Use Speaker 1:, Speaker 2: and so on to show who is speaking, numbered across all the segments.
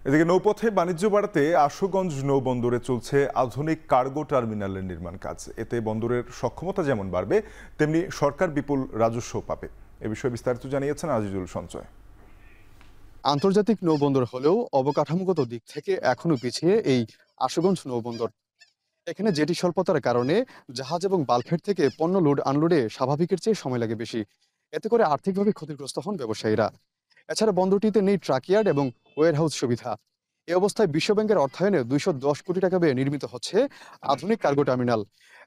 Speaker 1: এদিকে নৌপথে বাণিজ্য বাড়াতে আশুগঞ্জ নৌবন্দরে চলছে আধুনিক কার্গো টার্মিনালের নির্মাণ কাজ। এতে বন্দরের সক্ষমতা যেমন বাড়বে, তেমনি সরকার বিপুল রাজস্ব পাবে। এ বিষয়ে বিস্তারিত জানিয়েছেন আজিজুল সঞ্চয়।
Speaker 2: আন্তর্জাতিক নৌবন্দর হলেও অবকাঠামোগত দিক থেকে এখনো পিছিয়ে এই আশুগঞ্জ নৌবন্দর। এখানে জেটি স্বল্পতার কারণে জাহাজ এবং বাল্কহেড থেকে পণ্য লোড আনলোডে স্বাভাবিকের চেয়ে সময় লাগে বেশি। এতে করে আর্থিকভাবে ক্ষতিগ্রস্ত হন ব্যবসায়ীরা। এছাড়া বন্দরটিতে নেই ট্রাকইয়ার্ড এবং ওয়্যারহাউস সুবিধা। এই অবস্থায় বিশ্বব্যাংকের অর্থায়নে ২১০ কোটি টাকা ব্যয়ে নির্মিত হচ্ছে আধুনিক কার্গো টার্মিনাল।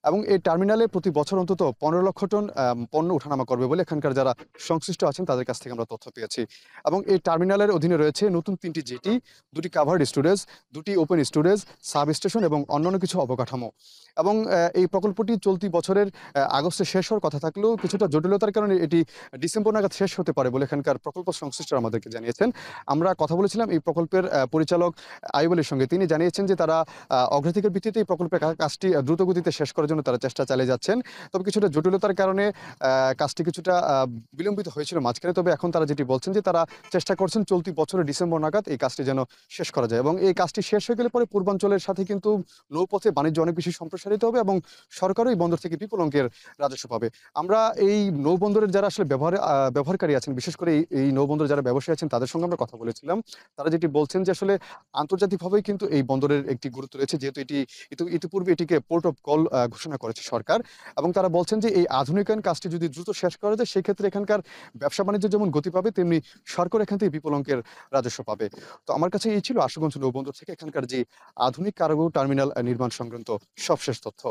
Speaker 2: এবং এই টার্মিনালে প্রতি বছর অন্তত ১৫ লক্ষ টন পণ্য ওঠানামা করবে বলে এখানকার যারা সংশ্লিষ্ট আছেন তাদের কাছ থেকে আমরা তথ্য পেয়েছি। এবং এই টার্মিনালের অধীনে রয়েছে নতুন ৩টি জেটি, ২টি কাভার্ড স্টোরেজ, ২টি ওপেন স্টোরেজ, সাব স্টেশন এবং অন্যান্য কিছু অবকাঠামো। এবং এই প্রকল্পটি চলতি বছরের আগস্টে শেষ হওয়ার কথা থাকলেও কিছুটা জটিলতার কারণে এটি ডিসেম্বর নাগাদ শেষ হতে পারে বলে এখানকার প্রকল্প সংশ্লিষ্টরা আমাদেরকে জানিয়েছেন। আমরা কথা বলেছিলাম এই প্রকল্পের পরিচালক আইয়ুব আলীর সঙ্গে। তিনি জানিয়েছেন যে তারা অগ্রাধিকার ভিত্তিতে এই প্রকল্পের কাজটি দ্রুত গতিতে শেষ করার জন্য তারা চেষ্টা চালিয়ে যাচ্ছেন। তবে কিছুটা জটিলতার কারণে কাজটি কিছুটা বিলম্বিত হয়েছিল মাঝখানে। তবে এখন তারা যেটি বলছেন যে তারা চেষ্টা করছেন চলতি বছরের ডিসেম্বর নাগাদ এই কাজটি যেন শেষ করা যায়। এবং এই কাজটি শেষ হয়ে গেলে পরে পূর্বাঞ্চলের সাথে কিন্তু নৌপথে বাণিজ্য অনেক বেশি সম্প্রসারিত হবে এবং সরকারও এই বন্দর থেকে বিপুল অঙ্কের রাজস্ব পাবে। আমরা এই নৌবন্দরের যারা আসলে ব্যবহারকারী আছেন, বিশেষ করে এই নৌবন্দরে যারা ব্যবসায়ী আছেন তাদের সঙ্গে আমরা কথা বলেছিলাম। তারা যেটি বলছেন যে আসলে আন্তর্জাতিকভাবেই কিন্তু এই বন্দরের একটি গুরুত্ব রয়েছে, যেহেতু এটি ইতিপূর্বে এটিকে পোর্ট অফ কল ঘোষণা করেছে সরকার। এবং তারা বলছেন যে এই আধুনিকায়ন কাজটি যদি দ্রুত শেষ করা যায় সেক্ষেত্রে এখানকার ব্যবসা বাণিজ্য যেমন গতি পাবে, তেমনি সরকার এখান থেকে বিপুল অঙ্কের রাজস্ব পাবে। তো আমার কাছে এই ছিল আশুগঞ্জ নৌবন্দর থেকে এখানকার যে আধুনিক কার্গো টার্মিনাল নির্মাণ সংক্রান্ত সবশেষ তথ্য।